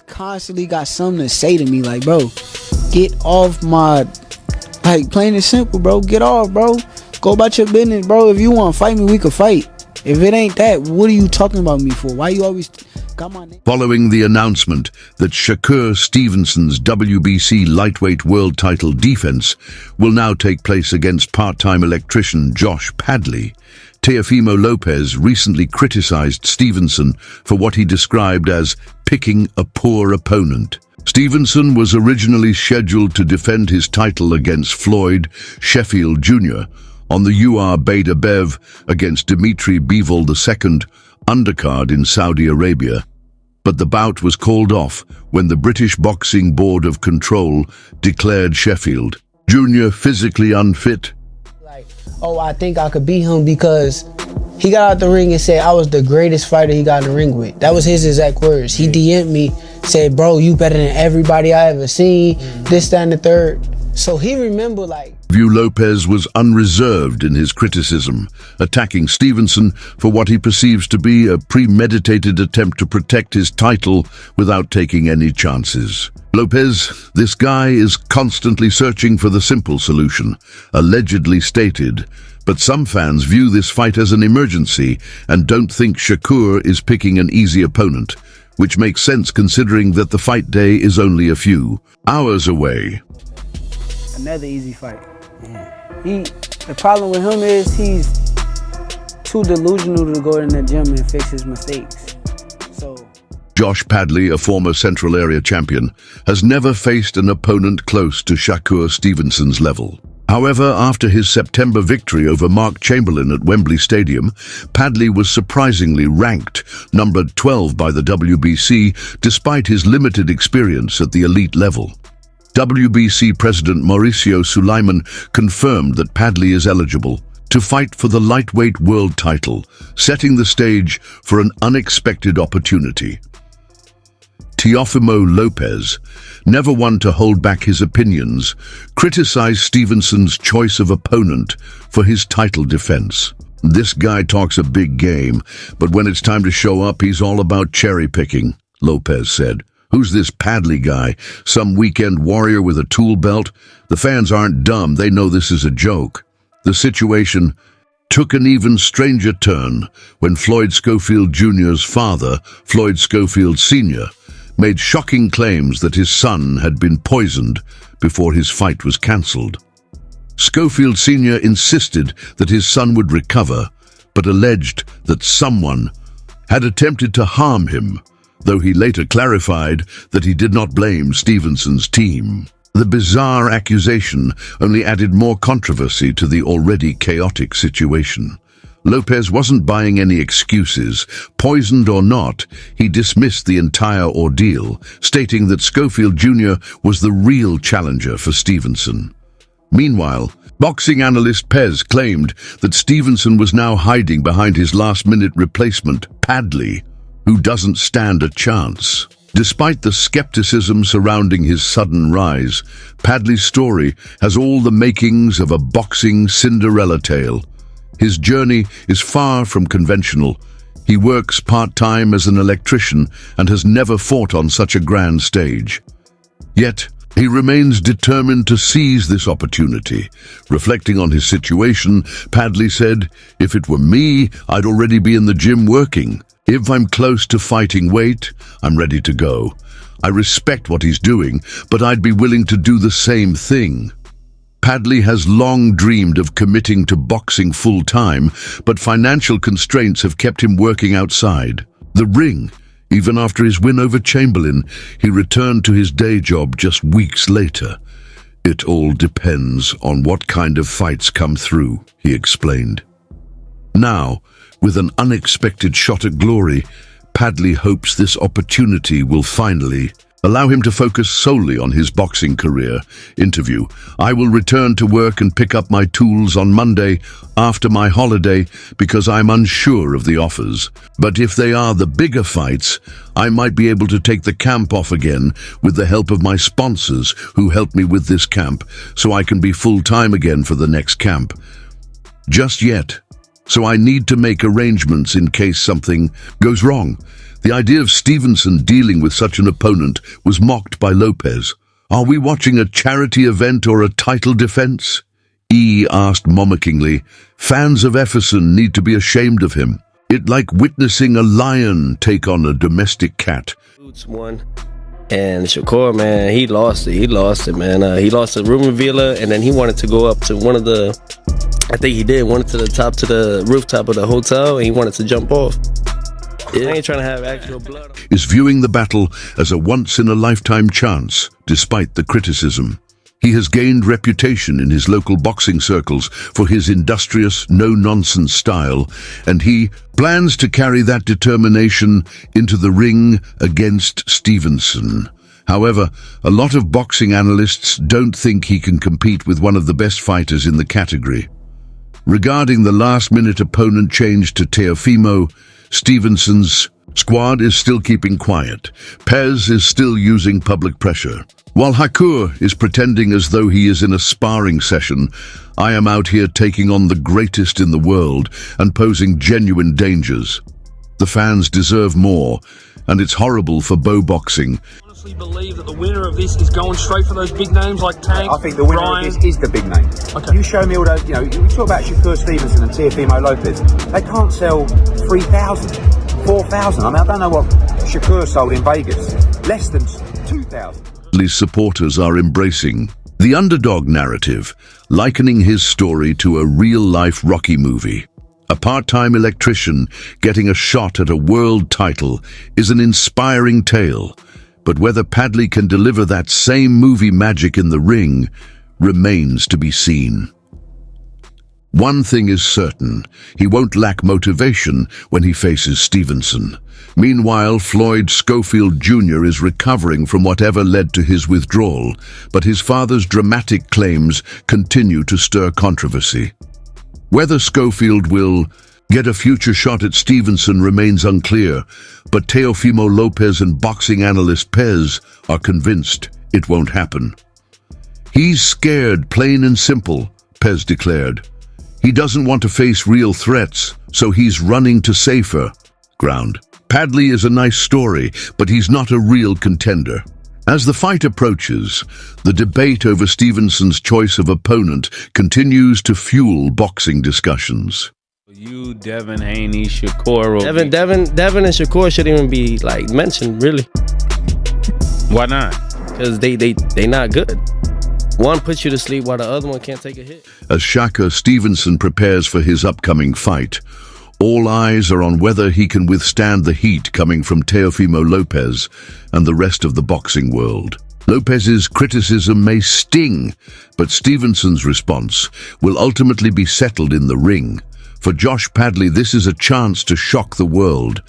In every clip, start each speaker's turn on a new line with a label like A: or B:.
A: Constantly got something to say to me, like, bro, get off my, like, plain and simple, bro. Get off, bro. Go about your business, bro. If you want to fight me, we could fight. If it ain't that, what are you talking about me for? Why you always got my name?
B: Following the announcement that Shakur Stevenson's WBC lightweight world title defense will now take place against part-time electrician Josh Padley, Teofimo Lopez recently criticized Stevenson for what he described as picking a poor opponent. Stevenson was originally scheduled to defend his title against Floyd Sheffield Jr. on the UR Beta Bev against Dimitri Bivol II undercard in Saudi Arabia. But the bout was called off when the British Boxing Board of Control declared Sheffield Jr. physically unfit.
A: Like, oh, I think I could beat him because he got out the ring and said I was the greatest fighter he got in the ring with. That was his exact words. He DM'd me, said, bro, you better than everybody I ever seen, this, that, and the third. So he remembered, like,
B: Lopez was unreserved in his criticism, attacking Stevenson for what he perceives to be a premeditated attempt to protect his title without taking any chances. Lopez, this guy is constantly searching for the simple solution, allegedly stated, but some fans view this fight as an emergency and don't think Shakur is picking an easy opponent, which makes sense considering that the fight day is only a few hours away.
A: Another easy fight. The problem with him is he's too delusional to go in the gym and fix his mistakes. So
B: Josh Padley, a former Central Area champion, has never faced an opponent close to Shakur Stevenson's level. However, after his September victory over Mark Chamberlain at Wembley Stadium, Padley was surprisingly ranked numbered 12 by the WBC despite his limited experience at the elite level. WBC President Mauricio Sulaiman confirmed that Padley is eligible to fight for the lightweight world title, setting the stage for an unexpected opportunity. Teofimo Lopez, never one to hold back his opinions, criticized Stevenson's choice of opponent for his title defense. This guy talks a big game, but when it's time to show up, he's all about cherry-picking, Lopez said. Who's this Padley guy? Some weekend warrior with a tool belt? The fans aren't dumb, they know this is a joke. The situation took an even stranger turn when Floyd Schofield Jr.'s father, Floyd Schofield Sr., made shocking claims that his son had been poisoned before his fight was cancelled. Schofield Sr. insisted that his son would recover, but alleged that someone had attempted to harm him, though he later clarified that he did not blame Stevenson's team. The bizarre accusation only added more controversy to the already chaotic situation. Lopez wasn't buying any excuses. Poisoned or not, he dismissed the entire ordeal, stating that Schofield Jr. was the real challenger for Stevenson. Meanwhile, boxing analyst Pez claimed that Stevenson was now hiding behind his last-minute replacement, Padley, who doesn't stand a chance. Despite the skepticism surrounding his sudden rise, Padley's story has all the makings of a boxing Cinderella tale. His journey is far from conventional. He works part-time as an electrician and has never fought on such a grand stage. Yet, he remains determined to seize this opportunity. Reflecting on his situation, Padley said, "If it were me, I'd already be in the gym working. If I'm close to fighting weight, I'm ready to go. I respect what he's doing, but I'd be willing to do the same thing." Padley has long dreamed of committing to boxing full-time, but financial constraints have kept him working outside the ring. Even after his win over Chamberlain, he returned to his day job just weeks later. "It all depends on what kind of fights come through," he explained. Now, with an unexpected shot at glory, Padley hopes this opportunity will finally allow him to focus solely on his boxing career. Interview: "I will return to work and pick up my tools on Monday after my holiday because I'm unsure of the offers. But if they are the bigger fights, I might be able to take the camp off again with the help of my sponsors who helped me with this camp, so I can be full-time again for the next camp. Just yet. So I need to make arrangements in case something goes wrong. The idea of Stevenson dealing with such an opponent was mocked by Lopez. "Are we watching a charity event or a title defense?" E asked mockingly. "Fans of Efferson need to be ashamed of him. It's like witnessing a lion take on a domestic cat."
C: One. And Shakur, man, he lost it. He lost it, man. He lost the room revealer, and then he wanted to go up to one of the, I think he did, wanted to the rooftop of the hotel, and he wanted to jump off. Yeah, I ain't trying to have actual blood.
B: Is viewing the battle as a once-in-a-lifetime chance, despite the criticism. He has gained reputation in his local boxing circles for his industrious, no-nonsense style, and he plans to carry that determination into the ring against Stevenson. However, a lot of boxing analysts don't think he can compete with one of the best fighters in the category. Regarding the last-minute opponent change to Teofimo, Stevenson's squad is still keeping quiet. Pez is still using public pressure. While Shakur is pretending as though he is in a sparring session, I am out here taking on the greatest in the world and posing genuine dangers. The fans deserve more, and it's horrible for bow boxing.
D: I honestly believe that the winner of this is going straight for those big names like Tank,
E: I think the winner
D: Brian.
E: of this is the big name.
D: Okay.
E: You show me all those, you talk about Shakur Stevenson and Teofimo Lopez. They can't sell 3,000, 4,000. I don't know what Shakur sold in Vegas. Less than 2,000.
B: Padley's supporters are embracing the underdog narrative, likening his story to a real-life Rocky movie. A part-time electrician getting a shot at a world title is an inspiring tale, but whether Padley can deliver that same movie magic in the ring remains to be seen. One thing is certain, he won't lack motivation when he faces Stevenson. Meanwhile, Floyd Schofield Jr. is recovering from whatever led to his withdrawal, but his father's dramatic claims continue to stir controversy. Whether Schofield will get a future shot at Stevenson remains unclear, but Teofimo Lopez and boxing analyst Pez are convinced it won't happen. "He's scared, plain and simple," Pez declared. "He doesn't want to face real threats, so he's running to safer ground." Padley is a nice story, but he's not a real contender. As the fight approaches, the debate over Stevenson's choice of opponent continues to fuel boxing discussions.
F: You, Devin Haney, Shakur.
C: Devin and Shakur shouldn't even be mentioned, really.
F: Why not?
C: Because they not good. One puts you to sleep while the other one can't take a hit.
B: As Shakur Stevenson prepares for his upcoming fight, all eyes are on whether he can withstand the heat coming from Teofimo Lopez and the rest of the boxing world. Lopez's criticism may sting, but Stevenson's response will ultimately be settled in the ring. For Josh Padley, this is a chance to shock the world.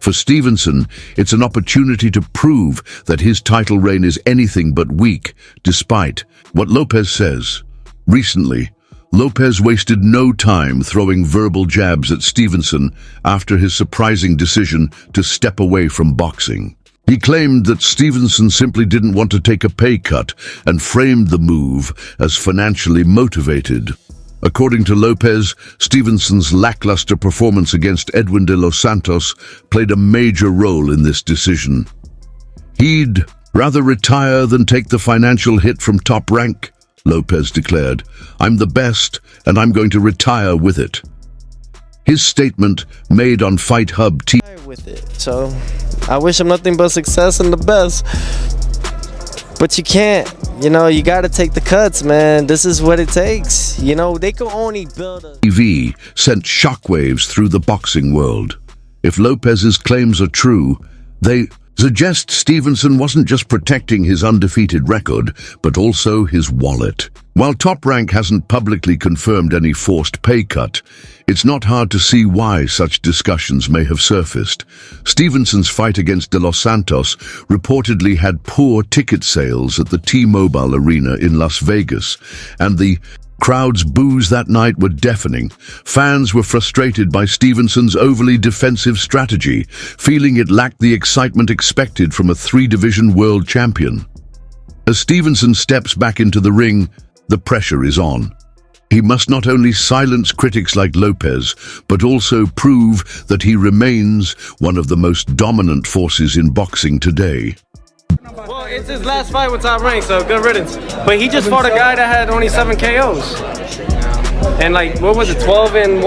B: For Stevenson, it's an opportunity to prove that his title reign is anything but weak, despite what Lopez says. Recently, Lopez wasted no time throwing verbal jabs at Stevenson after his surprising decision to step away from boxing. He claimed that Stevenson simply didn't want to take a pay cut and framed the move as financially motivated. According to Lopez, Stevenson's lackluster performance against Edwin de los Santos played a major role in this decision. "He'd rather retire than take the financial hit from Top Rank," Lopez declared. "I'm the best, and I'm going to retire with it." His statement, made on Fight Hub TV.
C: With it. So I wish him nothing but success and the best. But you can't. You got to take the cuts, man. This is what it takes. They can only build a
B: TV sent shockwaves through the boxing world. If Lopez's claims are true, they suggest Stevenson wasn't just protecting his undefeated record, but also his wallet. While Top Rank hasn't publicly confirmed any forced pay cut, it's not hard to see why such discussions may have surfaced. Stevenson's fight against De Los Santos reportedly had poor ticket sales at the T-Mobile Arena in Las Vegas, and the crowd's boos that night were deafening. Fans were frustrated by Stevenson's overly defensive strategy, feeling it lacked the excitement expected from a three-division world champion. As Stevenson steps back into the ring, the pressure is on. He must not only silence critics like Lopez, but also prove that he remains one of the most dominant forces in boxing today.
C: Well, it's his last fight with Top Rank, so good riddance. But he just fought a guy that had only 7 KOs. And like, what was it, 12-1?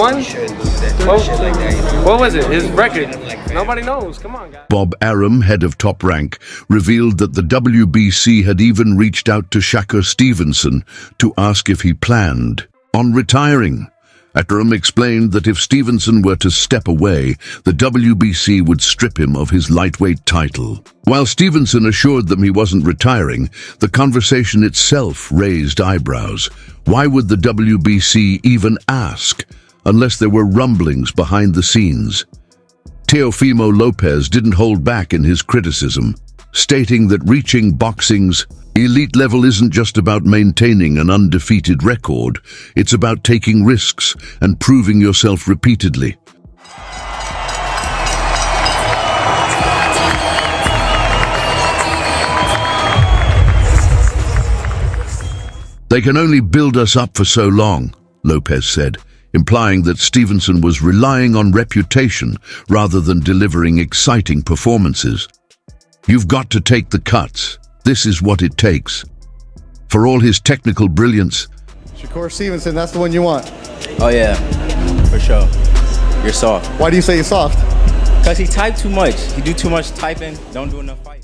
C: What was it, his record? Nobody knows, come on, guys.
B: Bob Arum, head of Top Rank, revealed that the WBC had even reached out to Shakur Stevenson to ask if he planned on retiring. Arum explained that if Stevenson were to step away, the WBC would strip him of his lightweight title. While Stevenson assured them he wasn't retiring, the conversation itself raised eyebrows. Why would the WBC even ask, unless there were rumblings behind the scenes? Teofimo Lopez didn't hold back in his criticism, stating that reaching boxing's elite level isn't just about maintaining an undefeated record, it's about taking risks and proving yourself repeatedly. They can only build us up for so long, Lopez said, implying that Stevenson was relying on reputation rather than delivering exciting performances. You've got to take the cuts. This is what it takes. For all his technical brilliance,
G: Shakur Stevenson, that's the one you want.
H: Oh yeah, for sure. You're soft.
G: Why do you say you're soft?
H: Because he type too much. He do too much typing, don't do enough fighting.